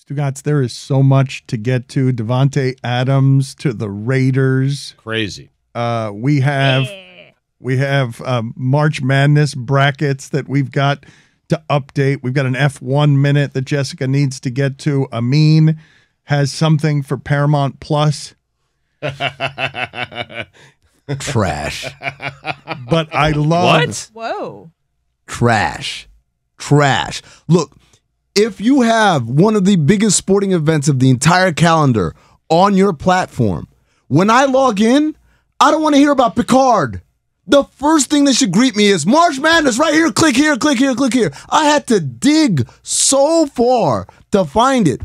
Stugotz, there is so much to get to. Devontae Adams to the Raiders. Crazy. We have March Madness brackets that we've got to update. We've got an F1 minute that Jessica needs to get to. Amin has something for Paramount Plus. Trash. But I love... What? Whoa. Trash. Look, if you have one of the biggest sporting events of the entire calendar on your platform, when I log in, I don't want to hear about Picard. The first thing that should greet me is March Madness right here. Click here, click here, click here. I had to dig so far to find it.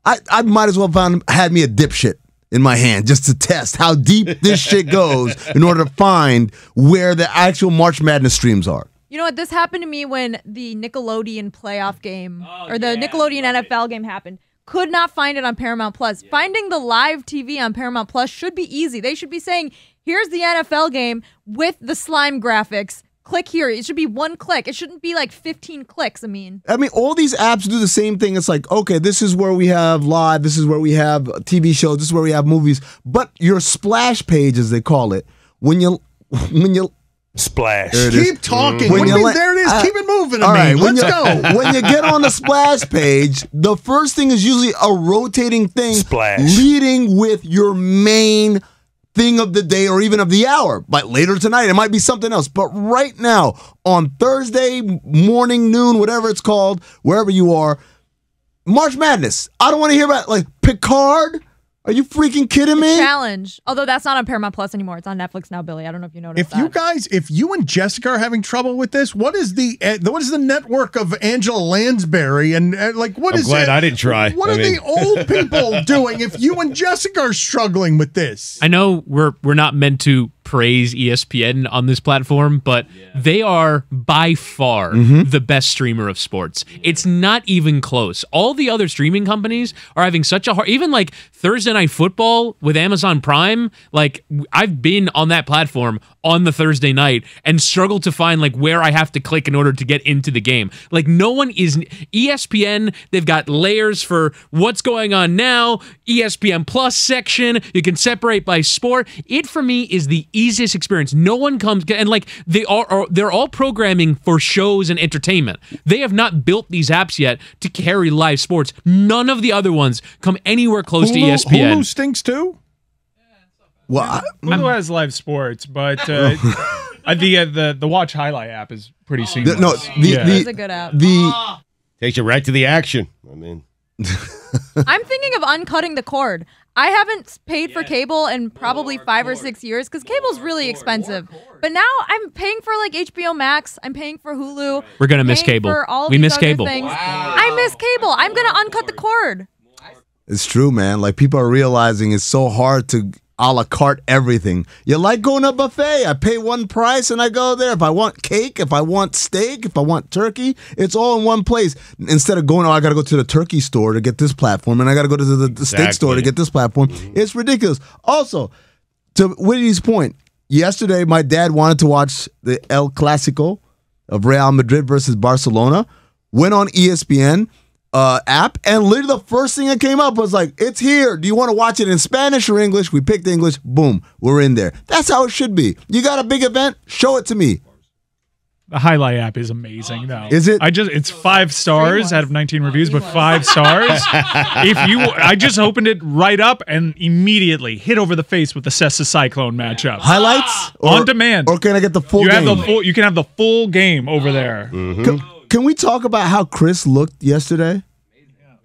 I might as well had me a dipshit in my hand just to test how deep this shit goes in order to find where the actual March Madness streams are. You know what? This happened to me when the Nickelodeon playoff game the Nickelodeon NFL game happened. Could not find it on Paramount Plus. Yeah. Finding the live TV on Paramount Plus should be easy. They should be saying, here's the NFL game with the slime graphics. Click here. It should be one click. It shouldn't be like 15 clicks, I mean, all these apps do the same thing. It's like, okay, this is where we have live. This is where we have TV shows. This is where we have movies. But your splash page, as they call it, when you splash. Keep talking. There it is. Keep it moving. All right, Let's go. When you get on the splash page, the first thing is usually a rotating thing leading with your main thing of the day or even of the hour. But later tonight, it might be something else. But right now, on Thursday morning, noon, whatever it's called, wherever you are, March Madness. I don't want to hear about like Picard. Are you freaking kidding me? Challenge. Although that's not on Paramount Plus anymore. It's on Netflix now, Billy. I don't know if you noticed that. If you and Jessica are having trouble with this, what is the network of Angela Lansbury and what is it? I'm glad I didn't try. What are the old people doing if you and Jessica are struggling with this? I know we're not meant to praise ESPN on this platform, but they are by far the best streamer of sports. It's not even close. All the other streaming companies are having such a hard, even like Thursday Night Football with Amazon Prime, like I've been on that platform on the Thursday night and struggled to find like where I have to click in order to get into the game. Like no one is ESPN. They've got layers for what's going on now, ESPN Plus section. You can separate by sport. It for me is the easiest experience. No one comes and like they're all programming for shows and entertainment. They have not built these apps yet to carry live sports. None of the other ones come anywhere close to ESPN. Hulu stinks too. Well, Hulu has live sports, but the Watch Highlight app is pretty seamless. It's a good app. Takes you right to the action. I mean, I'm thinking of uncutting the cord. I haven't paid for cable in probably 5 or 6 years because cable's really expensive. But now I'm paying for like HBO Max. I'm paying for Hulu. We're gonna miss cable. We miss cable. Wow. I miss cable. I'm gonna uncut the cord. It's true, man. Like people are realizing it's so hard to a la carte everything. You like going to a buffet. I pay one price and I go there. If I want cake, if I want steak, if I want turkey, it's all in one place. Instead of going, I got to go to the turkey store to get this platform and I got to go to the steak store to get this platform. It's ridiculous. Also, to Whitney's point, yesterday my dad wanted to watch the El Clásico of Real Madrid versus Barcelona. Went on ESPN app, and literally the first thing that came up was like, it's here. Do you want to watch it in Spanish or English? We picked English. Boom. We're in there. That's how it should be. You got a big event? Show it to me. The Highlight app is amazing, though. Is it? It's 5 stars out of 19 reviews, but 5 stars. I just opened it right up and immediately hit over the face with the Cessa Cyclone matchup. Highlights? On demand. Or can I get the full game? You can have the full game over there. Can we talk about how Chris looked yesterday?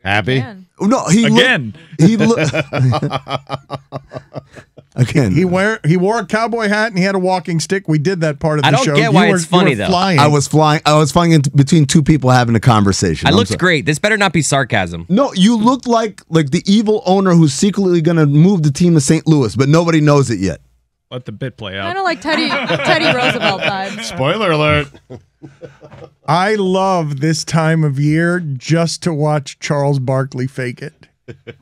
Happy? No, he again. He looked again. He wore a cowboy hat and he had a walking stick. We did that part of the show. I don't get why it's funny though. I was flying in between two people having a conversation. I looked great. This better not be sarcasm. No, you looked like the evil owner who's secretly going to move the team to St. Louis, but nobody knows it yet. Let the bit play out. Kind of like Teddy Roosevelt vibes. Spoiler alert. I love this time of year just to watch Charles Barkley fake it.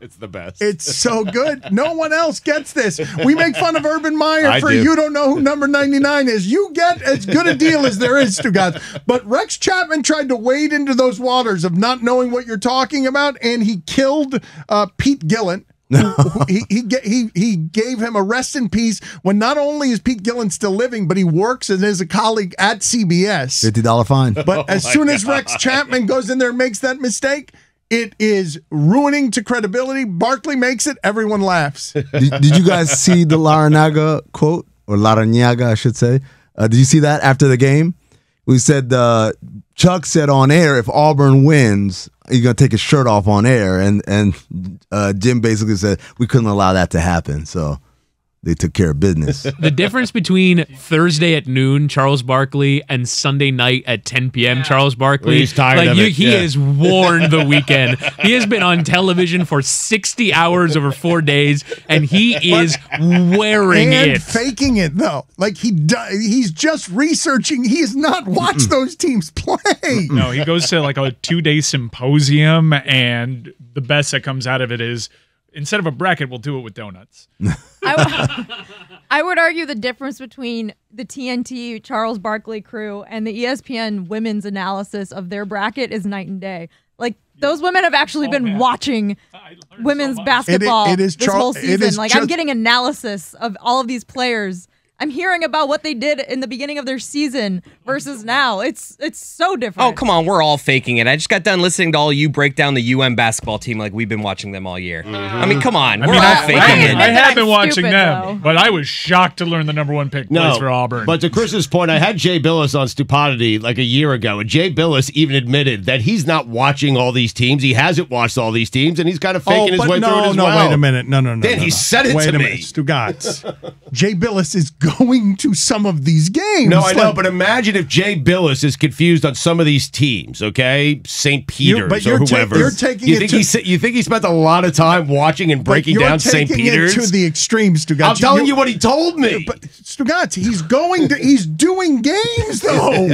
It's the best. It's so good. No one else gets this. We make fun of Urban Meyer for do. you don't know who number 99 is. You get as good a deal as there is, Stugotz. But Rex Chapman tried to wade into those waters of not knowing what you're talking about, and he killed Pete Gillen. He gave him a rest in peace when not only is Pete Gillen still living, but he works and is a colleague at CBS. $50 fine. But as soon as Rex Chapman goes in there and makes that mistake, it is ruining to credibility. Barkley makes it, everyone laughs. Did you guys see the Laranaga quote? Or Laranaga, I should say. Did you see that after the game? We said, Chuck said on air, if Auburn wins, he's going to take his shirt off on air. And Jim basically said, we couldn't allow that to happen. So they took care of business. The difference between Thursday at noon, Charles Barkley, and Sunday night at 10 p.m., Charles Barkley, Well, he's tired of it. He is worn the weekend. He has been on television for 60 hours over 4 days, and he is wearing and it. faking it, though. Like he's just researching. He has not watched those teams play. No, he goes to like a 2-day symposium, and the best that comes out of it is, instead of a bracket, we'll do it with donuts. I would argue the difference between the TNT Charles Barkley crew and the ESPN women's analysis of their bracket is night and day. Like, those women have actually been watching women's basketball It is this whole season. Like, I'm just- getting analysis of all of these players. I'm hearing about what they did in the beginning of their season versus now. It's so different. Oh, come on. We're all faking it. I just got done listening to all you break down the UM basketball team like we've been watching them all year. I mean, come on. We're all faking it. I have been I'm watching stupid, them, though. but I was shocked to learn the #1 pick plays for Auburn. But to Chris's point, I had Jay Billis on Stupidity like a year ago, and Jay Billis even admitted that he's not watching all these teams. He hasn't watched all these teams, and he's kind of faking his way through it as well. Wait a minute. No. Dan, he said it wait to a me. minute, Stugotz. Jay Billis is going to some of these games. No, I know, but imagine if Jay Billis is confused on some of these teams, okay? St. Peter's or whoever. You're taking you it think you think he spent a lot of time watching and breaking down St. Peter's? It to the extremes, Stugotz. I'm telling you what he told me. But Stugotz, he's doing games though.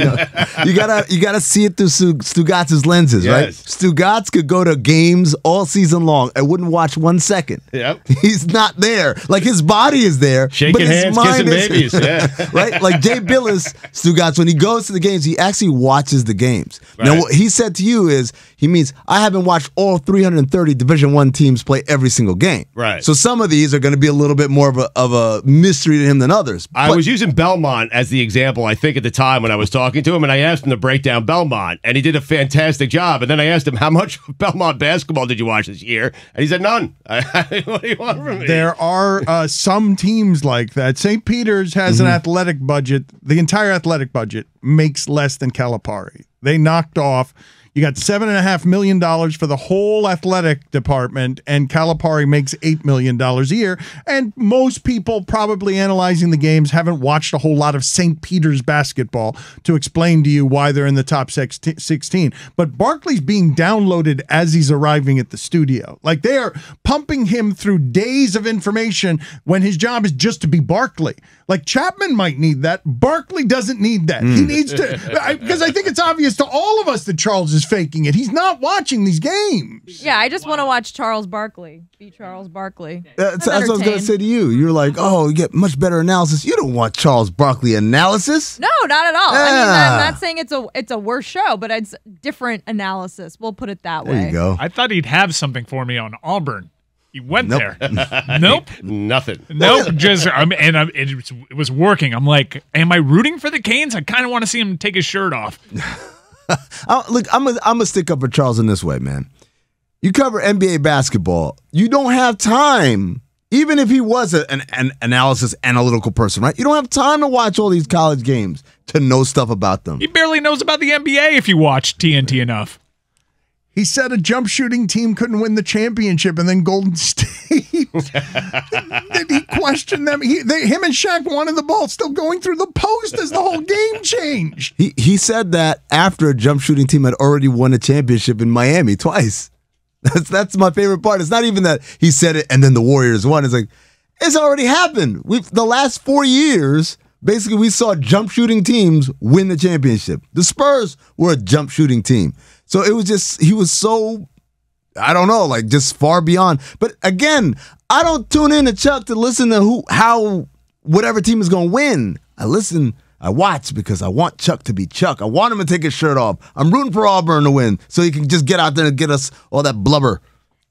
You gotta see it through Stugotz's lenses, right? Yes. Stugotz could go to games all season long and wouldn't watch 1 second. Yep. He's not there. Like, his body is there, Shaking but his hands, mind kissing is babies, yeah. right. Like Jay Billis, Stugotz, when he goes to the games, he actually watches the games. Right. Now, what he said to you is, he means, I haven't watched all 330 Division I teams play every single game. Right. So some of these are going to be a little bit more of a mystery to him than others. I But- was using Belmont as the example, I think, at the time when I was talking to him, and I asked him to break down Belmont, and he did a fantastic job. And then I asked him, how much Belmont basketball did you watch this year? And he said, none. What do you want from me? There are some teams like that. St. Peter's has an athletic budget. The entire athletic budget makes less than Calipari. They knocked off. You got $7.5 million for the whole athletic department, and Calipari makes $8 million a year. And most people probably analyzing the games haven't watched a whole lot of St. Peter's basketball to explain to you why they're in the top 16. But Barkley's being downloaded as he's arriving at the studio. Like, they are pumping him through days of information when his job is just to be Barkley. Like, Chapman might need that. Barkley doesn't need that. He needs to, because I think it's obvious to all of us that Charles is faking it. He's not watching these games. Yeah, I just want to watch Charles Barkley be Charles Barkley. That's what I was going to entertained. say to you. You're like, oh, you get much better analysis. You don't want Charles Barkley analysis. No, not at all. I mean, Yeah. I'm not saying it's a worse show, but it's different analysis. We'll put it that way. There you go. I thought he'd have something for me on Auburn. He went Nope. there. Nope. Nothing. Nope. It was working. I'm like, am I rooting for the Canes? I kind of want to see him take his shirt off. Look, I'm gonna stick up for Charles in this way, man. You cover NBA basketball. You don't have time, even if he was an analysis analytical person, right? You don't have time to watch all these college games to know stuff about them. He barely knows about the NBA if you watch TNT enough. He said a jump shooting team couldn't win the championship, and then Golden State. Did he question them? Him and Shaq wanted the ball still going through the post as the whole game changed. He said that after a jump shooting team had already won a championship in Miami twice. That's my favorite part. It's not even that he said it and then the Warriors won. It's like, it's already happened. The last 4 years, basically, we saw jump shooting teams win the championship. The Spurs were a jump shooting team. So it was just, he was so I don't know, like just far beyond. But again, I don't tune in to Chuck to listen to how whatever team is going to win. I watch because I want Chuck to be Chuck. I want him to take his shirt off. I'm rooting for Auburn to win so he can just get out there and get us all that blubber.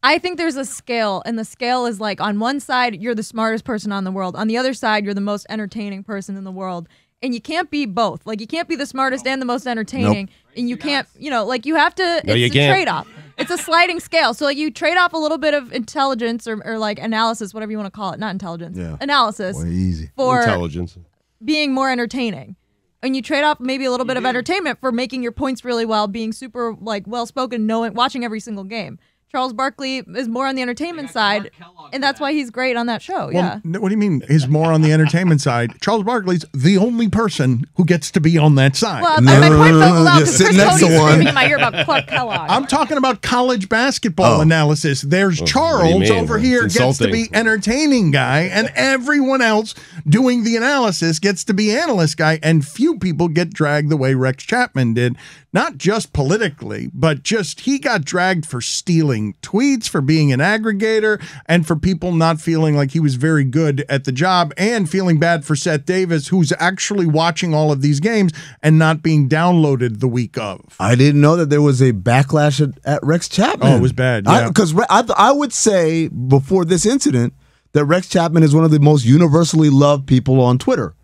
I think there's a scale, and the scale is like on one side, you're the smartest person on the world. On the other side, you're the most entertaining person in the world. And you can't be both. Like, you can't be the smartest and the most entertaining. Nope. And you can't, like, you have to, it's a trade-off. It's a sliding scale. So, like, you trade off a little bit of intelligence or like, analysis, whatever you want to call it. Not intelligence. Yeah. Analysis. Boy, easy. For intelligence. Being more entertaining. And you trade off maybe a little bit of entertainment for making your points really well, being super, like, well-spoken, watching every single game. Charles Barkley is more on the entertainment side, and that's why he's great on that show. Well, what do you mean he's more on the entertainment side? Charles Barkley's the only person who gets to be on that side. Well, my point fell loud because Chris Cody's screaming in my ear about Clark Kellogg. I'm talking about college basketball analysis. There's Charles over here gets to be entertaining guy, and everyone else doing the analysis gets to be analyst guy, and few people get dragged the way Rex Chapman did. Not just politically, but just he got dragged for stealing tweets, for being an aggregator, and for people not feeling like he was very good at the job, and feeling bad for Seth Davis, who's actually watching all of these games and not being downloaded the week of. I didn't know that there was a backlash at Rex Chapman. Oh, it was bad. Yeah. Because I would say before this incident that Rex Chapman is one of the most universally loved people on Twitter.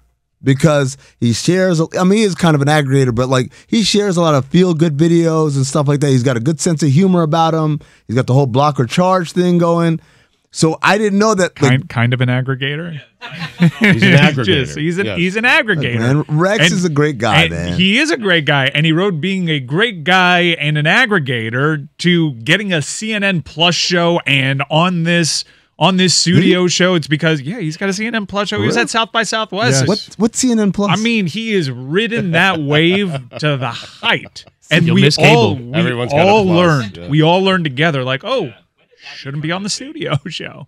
Because he shares, he is kind of an aggregator, but like he shares a lot of feel-good videos and stuff like that. He's got a good sense of humor about him. He's got the whole block or charge thing going. So I didn't know that. Kind of an aggregator. He's an aggregator. He's an aggregator. Man, Rex is a great guy, man. He is a great guy, and he rode being a great guy and an aggregator to getting a CNN Plus show and on this studio show. It's because he's got a CNN Plus show. He was at South by Southwest. Yes. What's CNN Plus? I mean, he has ridden that wave to the height, and You'll we miss all cable. Everyone's got a plus. learned. Yeah. We all learned together. Like, shouldn't be on the studio show.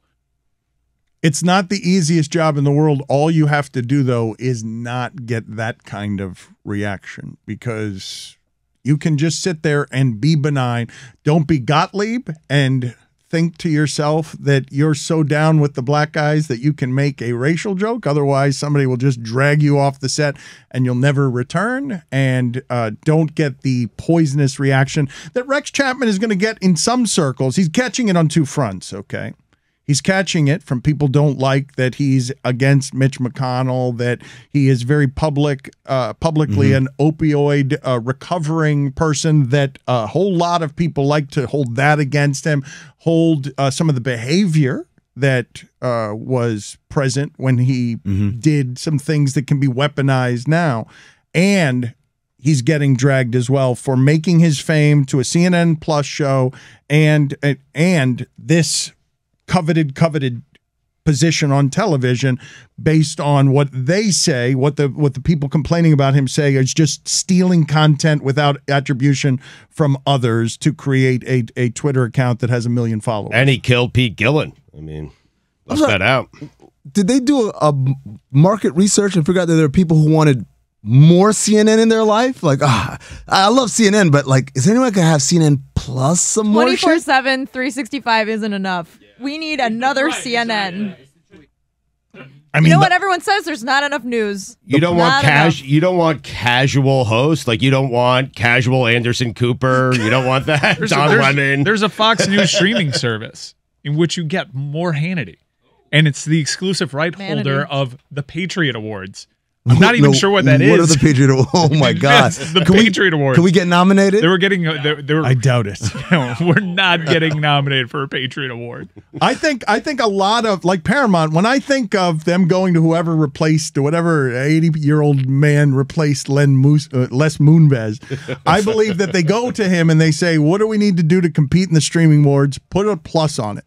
It's not the easiest job in the world. All you have to do, though, is not get that kind of reaction, because you can just sit there and be benign. Don't be Gottlieb and think to yourself that you're so down with the black guys that you can make a racial joke. Otherwise, somebody will just drag you off the set and you'll never return. And don't get the poisonous reaction that Rex Chapman is going to get in some circles. He's catching it on two fronts, okay? He's catching it from people don't like that he's against Mitch McConnell, that he is very publicly an opioid recovering person, that a whole lot of people like to hold that against him, hold some of the behavior that was present when he did some things that can be weaponized now. And he's getting dragged as well for making his fame to a CNN Plus show and this coveted position on television based on what they say, what the people complaining about him say is just stealing content without attribution from others to create a Twitter account that has 1 million followers. And he killed Pete Gillen. I mean, let's that out. Did they do a market research and figure out that there are people who wanted more CNN in their life? Like, I love CNN, but like, is anyone going to have CNN Plus some more shit? 24/7, 365 isn't enough. We need another CNN. I mean, you know what everyone says? There's not enough news. You don't want casual hosts. Like, you don't want casual Anderson Cooper. You don't want that. Don Lemon. There's a Fox News streaming service in which you get more Hannity, and it's the exclusive right holder of the Patriot Awards. I'm not even sure what that is. What are the Patriot Awards? Oh my God. Yes, the Patriot Awards. Can we get nominated? They were getting. I doubt it. We're not getting nominated for a Patriot Award. I think a lot of, like Paramount, when I think of them going to whoever 80-year-old man replaced Les Moonves, I believe that they go to him and they say, what do we need to do to compete in the streaming awards? Put a plus on it.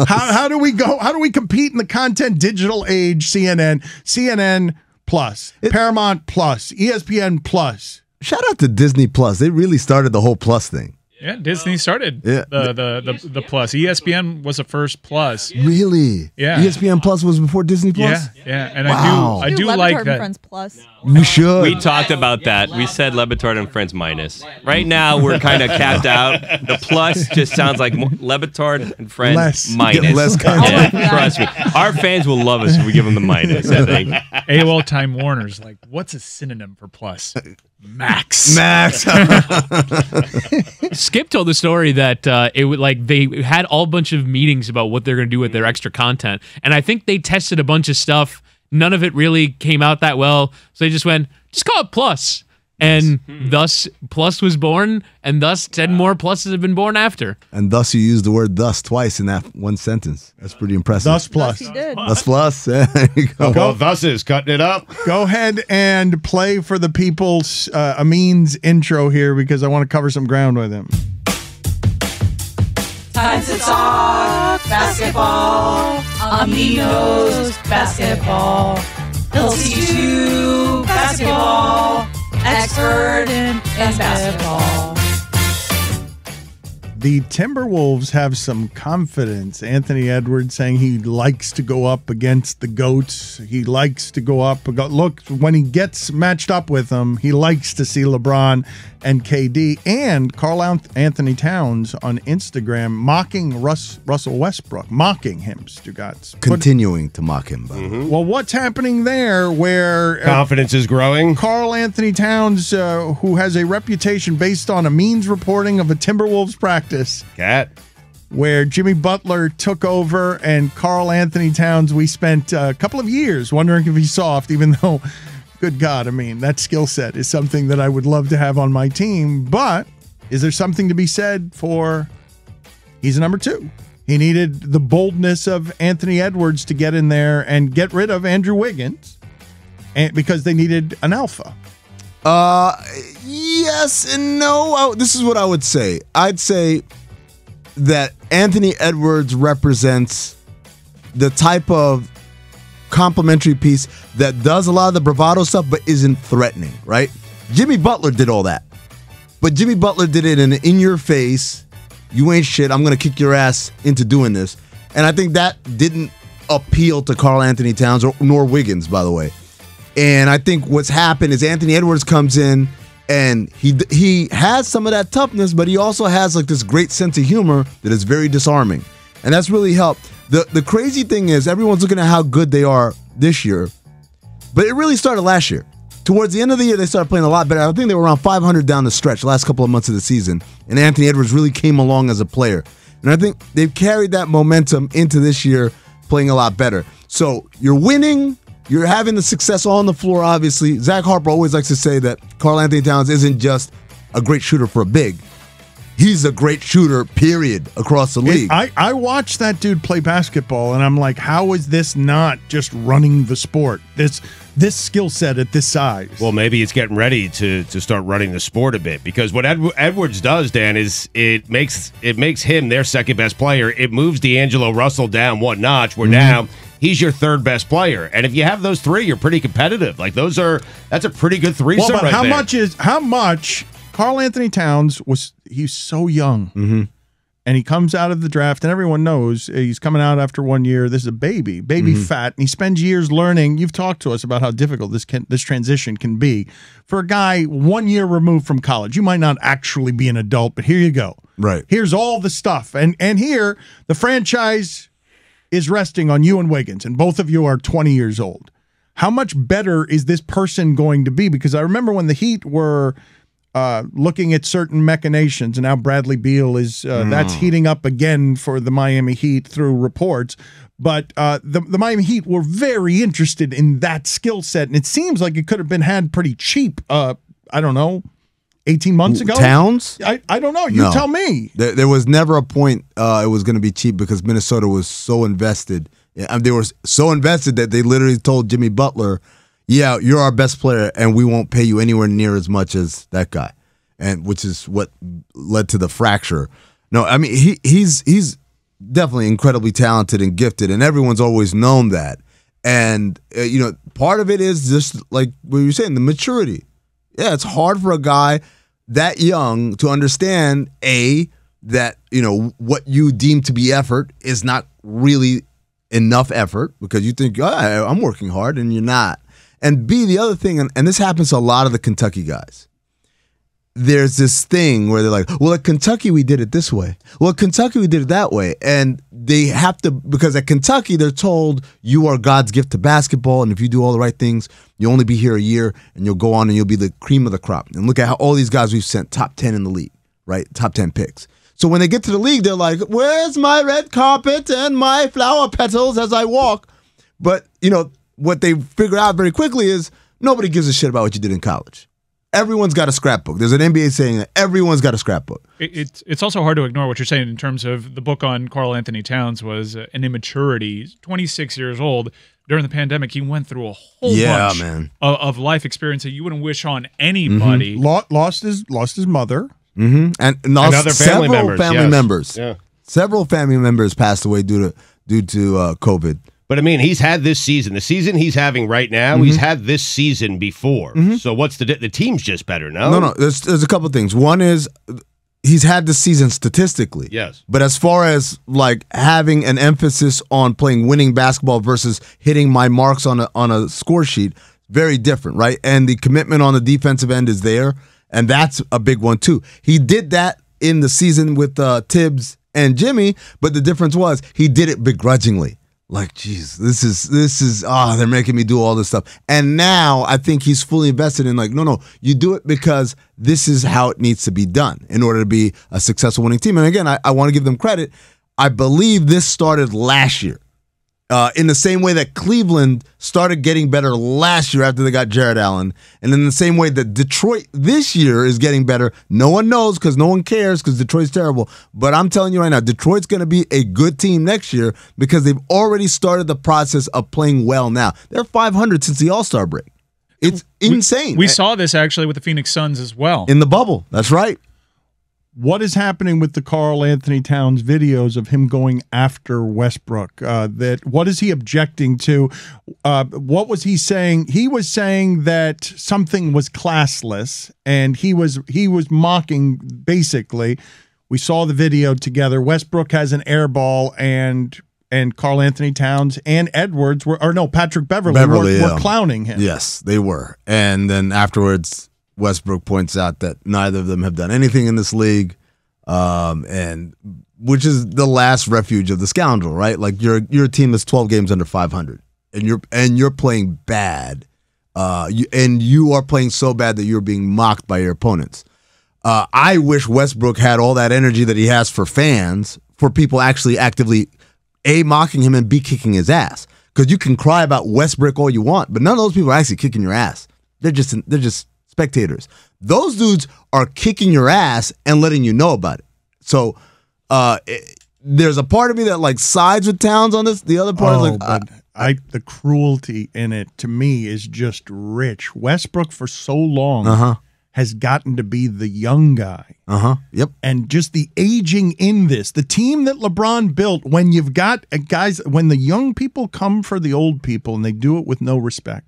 How do we go? How do we compete in the content digital age? CNN Plus, Paramount Plus, ESPN Plus. Shout out to Disney Plus. They really started the whole Plus thing. Yeah, Disney started Yeah. the Plus. ESPN was the first Plus. Really? Yeah. ESPN Plus was before Disney Plus? Yeah. And Wow. I do LeBatard like and that. Friends Plus. We should. We talked about that. We said LeBatard and Friends minus. Right now, we're kind of capped out. The plus just sounds like LeBatard and Friends Less. minus. Get less content. Yeah, trust me. Our fans will love us if we give them the minus, I think. AOL Time Warner's like, what's a synonym for Plus? Max. Max. Skip told the story that it would like they had all bunch of meetings about what they're going to do with their extra content, and I think they tested a bunch of stuff. None of it really came out that well, so they just went, just call it Plus, and thus Plus was born, and thus 10 more pluses have been born after. And thus you used the word thus twice in that one sentence. That's pretty impressive. Thus plus. He did. Thus plus. There you go. Well, thus is cutting it up. Go ahead and play for the people's Amin's intro here because I want to cover some ground with him. Time to talk basketball. Amin knows basketball. He'll teach you basketball. Expert in basketball. The Timberwolves have some confidence. Anthony Edwards saying he likes to go up against the GOATs. He likes to go up. Look, when he gets matched up with them, he likes to see LeBron and KD. And Karl Anthony Towns on Instagram mocking Russell Westbrook, mocking him, Stugotz. Continuing to mock him, by the way. Well, what's happening there where Confidence is growing. Karl Anthony Towns, who has a reputation based on Amin's reporting of a Timberwolves practice, Cat. where Jimmy Butler took over, and Karl Anthony Towns, we spent a couple of years wondering if he's soft, even though, good God, I mean, that skill set is something that I would love to have on my team. But is there something to be said for he's a number two? He needed the boldness of Anthony Edwards to get in there and get rid of Andrew Wiggins, and because they needed an alpha. Yes and no. This is what I would say. I'd say that Anthony Edwards represents the type of complimentary piece that does a lot of the bravado stuff but isn't threatening, right? Jimmy Butler did all that. But Jimmy Butler did it in your face, you ain't shit, I'm going to kick your ass into doing this. And I think that didn't appeal to Karl Anthony Towns nor Wiggins, by the way. And I think what's happened is Anthony Edwards comes in and he has some of that toughness, but he also has like this great sense of humor that is very disarming. And that's really helped. The crazy thing is everyone's looking at how good they are this year, but it really started last year. Towards the end of the year, they started playing a lot better. I think they were around 500 down the stretch, the last couple of months of the season, and Anthony Edwards really came along as a player. And I think they've carried that momentum into this year, playing a lot better. So you're winning. You're having the success on the floor, obviously. Zach Harper always likes to say that Karl Anthony Towns isn't just a great shooter for a big. He's a great shooter, period, across the league. I watched that dude play basketball, and I'm like, how is this not just running the sport? This skill set at this size. Well, maybe it's getting ready to start running the sport a bit, because what Edwards does, Dan, is it makes him their second best player. It moves D'Angelo Russell down one notch, where now he's your third best player. And if you have those three, you're pretty competitive. Like that's a pretty good threesome right there. How much Karl Anthony Towns he's so young. And he comes out of the draft, and everyone knows he's coming out after 1 year. This is a baby fat, and he spends years learning. You've talked to us about how difficult this transition can be for a guy 1 year removed from college. You might not actually be an adult, but here you go. Right. Here's all the stuff, and here the franchise is resting on you and Wiggins, and both of you are 20 years old. How much better is this person going to be? Because I remember when the Heat were looking at certain machinations, and now Bradley Beal is that's heating up again for the Miami Heat through reports. But the Miami Heat were very interested in that skill set, and it seems like it could have been had pretty cheap. I don't know, 18 months ago. Towns? I don't know. You tell me. There was never a point it was going to be cheap because Minnesota was so invested. They were so invested that they literally told Jimmy Butler, yeah, you're our best player, and we won't pay you anywhere near as much as that guy, and which is what led to the fracture. No, I mean he's definitely incredibly talented and gifted, and everyone's always known that. And part of it is just like what you're saying, the maturity. Yeah, it's hard for a guy that young to understand that what you deem to be effort is not really enough effort because you think I'm working hard and you're not. And B, the other thing, and this happens to a lot of the Kentucky guys. There's this thing where they're like, well, at Kentucky, we did it this way. Well, at Kentucky, we did it that way. And they have to, because at Kentucky, they're told you are God's gift to basketball. And if you do all the right things, you'll only be here a year and you'll go on and you'll be the cream of the crop. And look at how all these guys we've sent top 10 in the league, right? Top 10 picks. So when they get to the league, they're like, where's my red carpet and my flower petals as I walk? But, what they figure out very quickly is nobody gives a shit about what you did in college. Everyone's got a scrapbook. There's an NBA saying that everyone's got a scrapbook. It's also hard to ignore what you're saying in terms of the book on Karl Anthony Towns was an immaturity. He's 26 years old. During the pandemic, he went through a whole bunch of life experience that you wouldn't wish on anybody. Lost his mother. Mm-hmm. And other family members. Yeah. Several family members passed away due to COVID. But I mean, he's had this season. The season he's having right now, he's had this season before. So what's the team's just better, no? No. There's a couple of things. One is he's had this season statistically. Yes. But as far as like having an emphasis on playing winning basketball versus hitting my marks on a score sheet, very different, right? And the commitment on the defensive end is there, and that's a big one too. He did that in the season with Tibbs and Jimmy, but the difference was he did it begrudgingly. Like, geez, this is they're making me do all this stuff. And now I think he's fully invested in like, no, you do it because this is how it needs to be done in order to be a successful winning team. And again, I want to give them credit. I believe this started last year. In the same way that Cleveland started getting better last year after they got Jared Allen. And in the same way that Detroit this year is getting better. No one knows because no one cares because Detroit's terrible. But I'm telling you right now, Detroit's going to be a good team next year because they've already started the process of playing well now. They're 500 since the All-Star break. It's insane. We saw this actually with the Phoenix Suns as well. In the bubble. That's right. What is happening with the Karl Anthony Towns videos of him going after Westbrook? What is he objecting to? What was he saying? He was saying that something was classless, and he was mocking basically. We saw the video together. Westbrook has an air ball, and Karl Anthony Towns and Edwards Patrick Beverley were clowning him. Yes, they were. And then afterwards, Westbrook points out that neither of them have done anything in this league, and which is the last refuge of the scoundrel, right? Like you're a team that's 12 games under 500, and you're playing bad, and you are playing so bad that you're being mocked by your opponents. I wish Westbrook had all that energy that he has for fans, for people actually actively A, mocking him, and B, kicking his ass. Because you can cry about Westbrook all you want, but none of those people are actually kicking your ass. They're just spectators. Those dudes are kicking your ass and letting you know about it. So there's a part of me that like sides with Towns on this. The other part is like the cruelty in it to me is just rich. Westbrook for so long has gotten to be the young guy. Yep. And just the aging in this. The team that LeBron built, when you've got guys, when the young people come for the old people and they do it with no respect,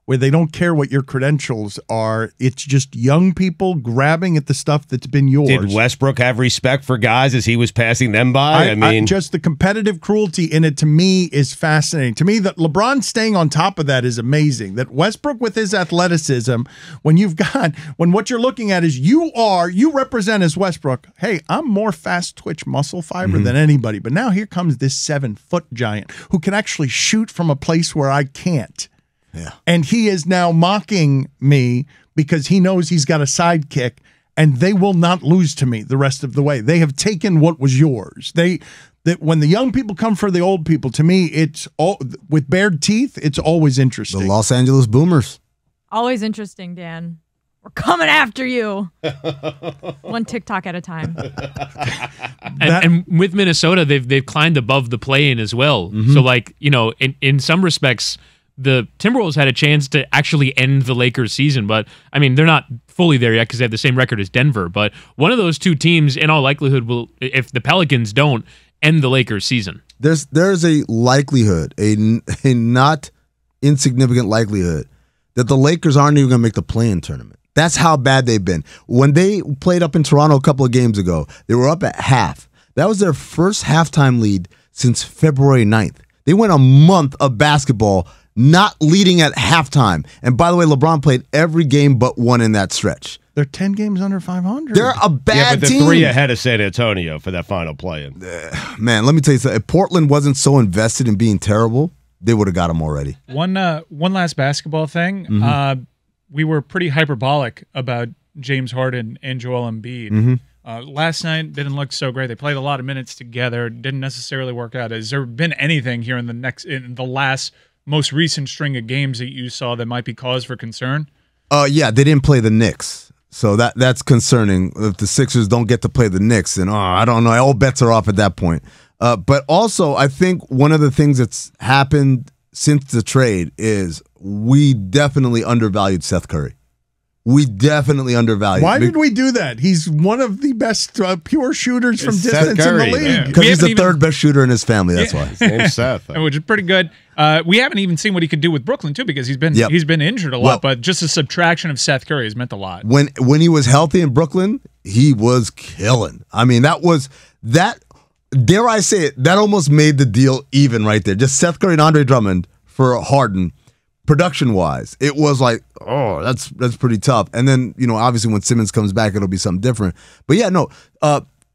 where they don't care what your credentials are. It's just young people grabbing at the stuff that's been yours. Did Westbrook have respect for guys as he was passing them by? I mean, just the competitive cruelty in it to me is fascinating. To me, that LeBron staying on top of that is amazing. That Westbrook with his athleticism, when what you're looking at is you represent as Westbrook, hey, I'm more fast twitch muscle fiber than anybody. But now here comes this 7-foot giant who can actually shoot from a place where I can't. Yeah. And he is now mocking me because he knows he's got a sidekick, and they will not lose to me the rest of the way. They have taken what was yours. That when the young people come for the old people, to me, it's all with bared teeth. It's always interesting. The Los Angeles Boomers. Always interesting, Dan. We're coming after you. One TikTok at a time. And with Minnesota, they've climbed above the play-in as well. So, like, in some respects, the Timberwolves had a chance to actually end the Lakers season, but I mean, they're not fully there yet because they have the same record as Denver. But one of those two teams, in all likelihood, will, if the Pelicans don't, end the Lakers season. There's a likelihood, a not insignificant likelihood, that the Lakers aren't even going to make the play-in tournament. That's how bad they've been. When they played up in Toronto a couple of games ago, they were up at half. That was their first halftime lead since February 9th. They went a month of basketball not leading at halftime. And by the way, LeBron played every game but one in that stretch. They're 10 games under 500. They're a bad but team. they're 3 ahead of San Antonio for that final play-in. Man, let me tell you something. If Portland wasn't so invested in being terrible, they would have got them already. One last basketball thing. We were pretty hyperbolic about James Harden and Joel Embiid. Last night didn't look so great. They played a lot of minutes together. Didn't necessarily work out. Has there been anything here in the last most recent string of games that you saw that might be cause for concern? Yeah, they didn't play the Knicks. So that's concerning. If the Sixers don't get to play the Knicks, then I don't know. All bets are off at that point. But also, I think one of the things that's happened since the trade is we definitely undervalued Seth Curry. We definitely undervalued. Why did we do that? He's one of the best pure shooters from distance in the league. Because he's the third best shooter in his family. That's why. His name's Seth. Which is pretty good. We haven't even seen what he could do with Brooklyn too, because he's been injured a lot. But just a subtraction of Seth Curry has meant a lot. When he was healthy in Brooklyn, he was killing. I mean, that. Dare I say it? That almost made the deal even right there. Just Seth Curry and Andre Drummond for Harden. Production-wise, it was like, that's pretty tough. And then, obviously when Simmons comes back, it'll be something different. But yeah, no,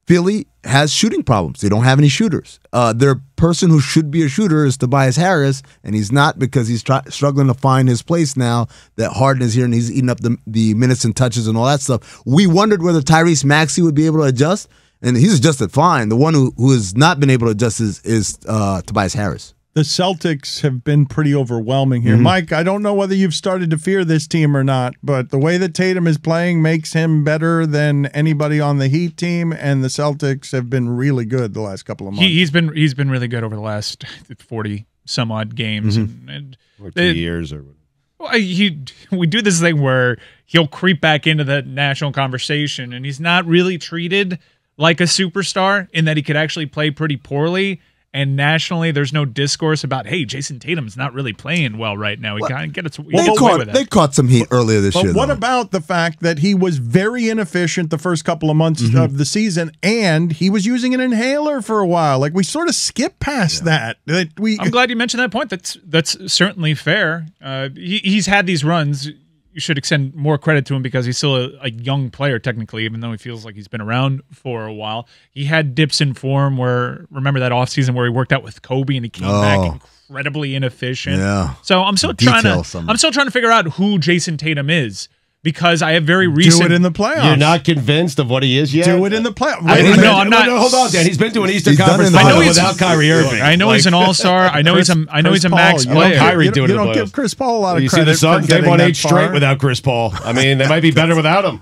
Philly has shooting problems. They don't have any shooters. Their person who should be a shooter is Tobias Harris, and he's not because he's struggling to find his place now that Harden is here and he's eating up the minutes and touches and all that stuff. We wondered whether Tyrese Maxey would be able to adjust, and he's adjusted fine. The one who has not been able to adjust is Tobias Harris. The Celtics have been pretty overwhelming here. Mike, I don't know whether you've started to fear this team or not, but the way that Tatum is playing makes him better than anybody on the Heat team, and the Celtics have been really good the last couple of months. He's been really good over the last 40 some odd games, or 2 years or. We do this thing where he'll creep back into the national conversation, and he's not really treated like a superstar in that he could actually play pretty poorly. And nationally, there's no discourse about, hey, Jason Tatum's not really playing well right now. He kind of gets away with that. They caught some heat earlier this year. But what about the fact that he was very inefficient the first couple of months of the season, and he was using an inhaler for a while? Like, we sort of skipped past that. I'm glad you mentioned that point. That's certainly fair. He's had these runs. You should extend more credit to him because he's still a young player, technically, even though he feels like he's been around for a while. He had dips in form where, remember that offseason where he worked out with Kobe and he came back incredibly inefficient. Yeah. So I'm still trying to figure out who Jason Tatum is. Because I have very recent. Do it in the playoffs. You're not convinced of what he is yet? Do it in the playoffs. I'm not. Hold on, Dan. He's been to an Eastern Conference final without Kyrie Irving. I know he's an all-star. I know he's a max player. You don't give Chris Paul a lot of credit. You see the Suns, they've won 8 straight without Chris Paul. I mean, they might be better without him.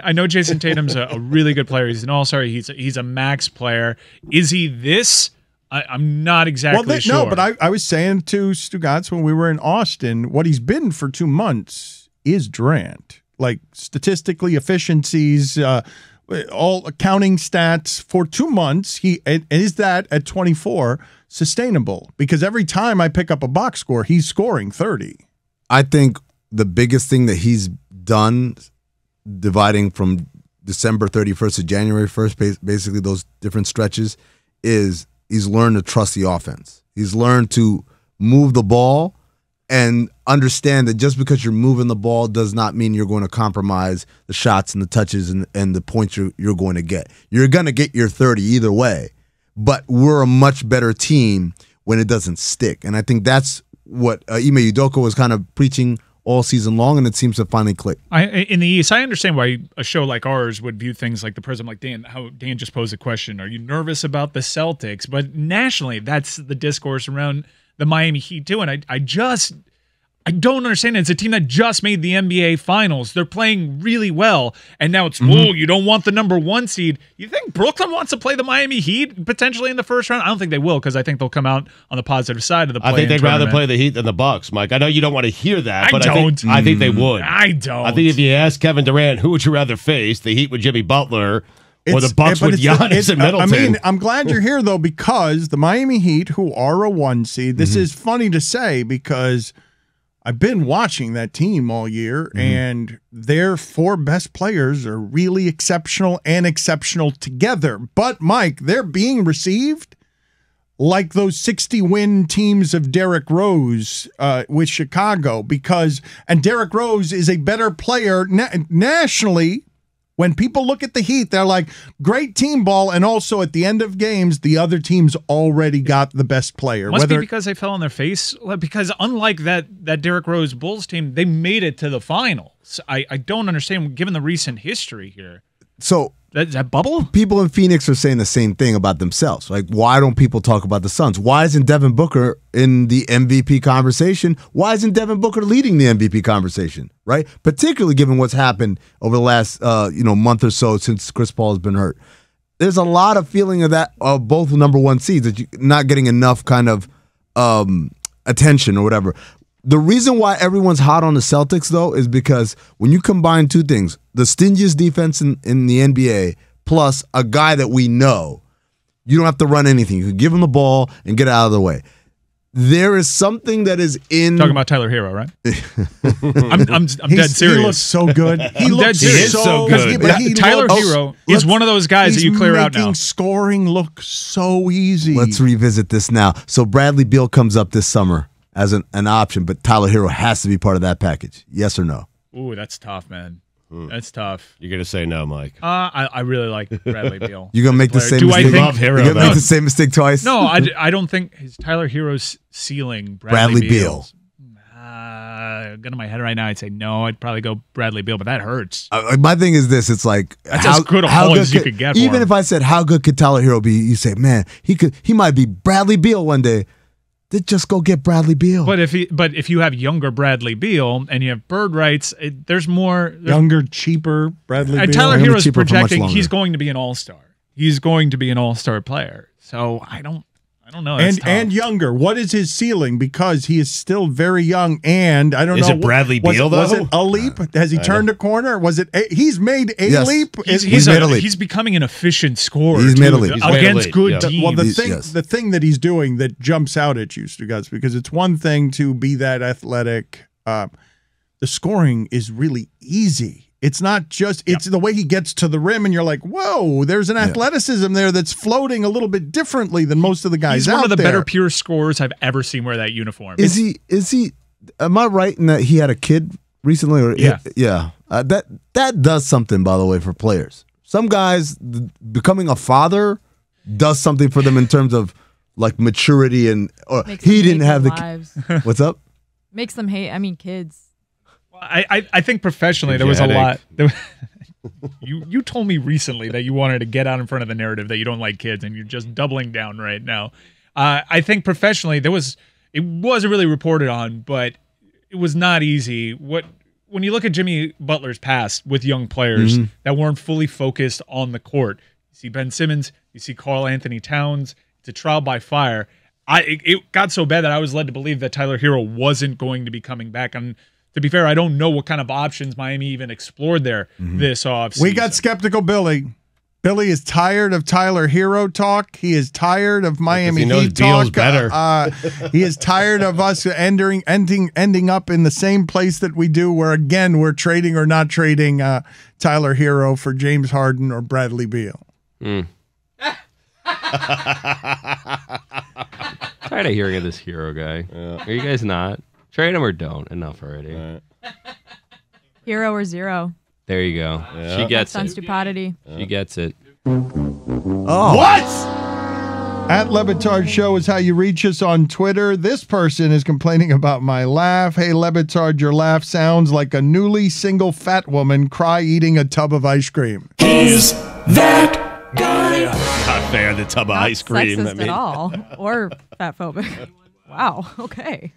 I know Jason Tatum's a really good player. He's an all-star. He's a max player. Is he this? I'm not exactly sure. No, but I was saying to Stugotz when we were in Austin, what he's been for 2 months is Durant. Like statistically, efficiencies, all accounting stats for 2 months. Is that at 24 sustainable? Because every time I pick up a box score, he's scoring 30. I think the biggest thing that he's done, dividing from December 31st to January 1st, basically those different stretches, is he's learned to trust the offense. He's learned to move the ball and understand that just because you're moving the ball does not mean you're going to compromise the shots and the touches and the points you're going to get. You're going to get your 30 either way, but we're a much better team when it doesn't stick. And I think that's what Ime Udoka was kind of preaching all season long, and it seems to finally click. In the East, I understand why a show like ours would view things like the Prism, like Dan, how Dan just posed a question, are you nervous about the Celtics? But nationally, that's the discourse around the Miami Heat too, and I don't understand it. It's a team that just made the NBA Finals. They're playing really well, and now it's, you don't want the number 1 seed. You think Brooklyn wants to play the Miami Heat potentially in the first round? I don't think they will, because I think they'll come out on the positive side of the play-in I think they'd tournament. rather play the Heat than the Bucks, Mike. I know you don't want to hear that, but I think they would. I don't. I think if you ask Kevin Durant, who would you rather face, the Heat with Jimmy Butler or the Bucks with Giannis and Middleton? I mean, I'm glad you're here, though, because the Miami Heat, who are a 1 seed, this is funny to say because I've been watching that team all year, and their 4 best players are really exceptional and exceptional together. But, Mike, they're being received like those 60-win teams of Derrick Rose with Chicago, and Derrick Rose is a better player nationally. When people look at the Heat, they're like, great team ball, and also at the end of games, the other team's already got the best player. Must be because they fell on their face. Because unlike that Derrick Rose Bulls team, they made it to the finals. I don't understand, given the recent history here. So that bubble? People in Phoenix are saying the same thing about themselves. Like, why don't people talk about the Suns? Why isn't Devin Booker in the MVP conversation? Why isn't Devin Booker leading the MVP conversation? Right? Particularly given what's happened over the last month or so since Chris Paul has been hurt. There's a lot of feeling of that of both number 1 seeds that you're not getting enough kind of attention or whatever. The reason why everyone's hot on the Celtics, though, is because when you combine 2 things, the stingiest defense in the NBA plus a guy that we know, you don't have to run anything. You can give him the ball and get out of the way. There is something that is in... Talking about Tyler Hero, right? I'm dead serious. He looks so good. He looks so good. Tyler Hero is one of those guys that you clear out now. He's making scoring look so easy. Let's revisit this now. So Bradley Beal comes up this summer as an option, but Tyler Hero has to be part of that package. Yes or no? Ooh, that's tough, man. That's tough. You're gonna say no, Mike. I really like Bradley Beal. You're gonna make the same mistake. I love Hero. You're gonna make the same mistake twice. No, I don't think his Tyler Hero's ceiling. Bradley Beal. Gun in my head right now, I'd say no. I'd probably go Bradley Beal, but that hurts. My thing is this: it's like that's as good a haul as you could get. Even if I said how good could Tyler Hero be, you say, man, he might be Bradley Beal one day. Just go get Bradley Beal. But if you have younger Bradley Beal and you have bird rights, there's more younger, cheaper Bradley Beal. Tyler Hero's projecting he's going to be an all-star. He's going to be an all-star player. So I don't know. And younger. What is his ceiling? Because he is still very young. And I don't know. Is it Bradley Beal though? Was it a leap? Has he turned a corner? Was it? He's made a leap. He's made a leap. He's becoming an efficient scorer. He's made a leap against good teams. Well, the thing that he's doing that jumps out at you, Stugotz, because it's one thing to be that athletic. The scoring is really easy. It's not just, it's the way he gets to the rim, and you're like, whoa, there's an athleticism there that's floating a little bit differently than most of the guys out there. He's one of the better pure scorers I've ever seen wear that uniform. Is he, am I right in that he had a kid recently? Or yeah. That does something, by the way, for players. Some guys, becoming a father does something for them in terms of like maturity or he didn't have the, what's up? Makes them hate, kids. I think professionally there was a lot. You told me recently that you wanted to get out in front of the narrative that you don't like kids, and you're just doubling down right now. I think professionally it wasn't really reported on, but it was not easy. When you look at Jimmy Butler's past with young players that weren't fully focused on the court, you see Ben Simmons, you see Karl Anthony Towns. It's a trial by fire. It got so bad that I was led to believe that Tyler Hero wasn't going to be coming back. And to be fair, I don't know what kind of options Miami even explored there this offseason. We got skeptical Billy. Billy is tired of Tyler Hero talk. He is tired of Miami Heat talk. Better. He is tired of us ending up in the same place that we do, where again we're trading or not trading Tyler Hero for James Harden or Bradley Beal. Tired of hearing of this Hero guy. Are you guys not? Trade him or don't. Enough already. Right. Hero or zero. There you go. Yeah. She gets it. Stupidity. She gets it. Oh. What? At LeBatard Show is how you reach us on Twitter. This person is complaining about my laugh. Hey, LeBatard, your laugh sounds like a newly single fat woman eating a tub of ice cream. He's that guy. Not fair, the tub of ice cream. Sexist at all. Or fat phobic. Wow. Okay.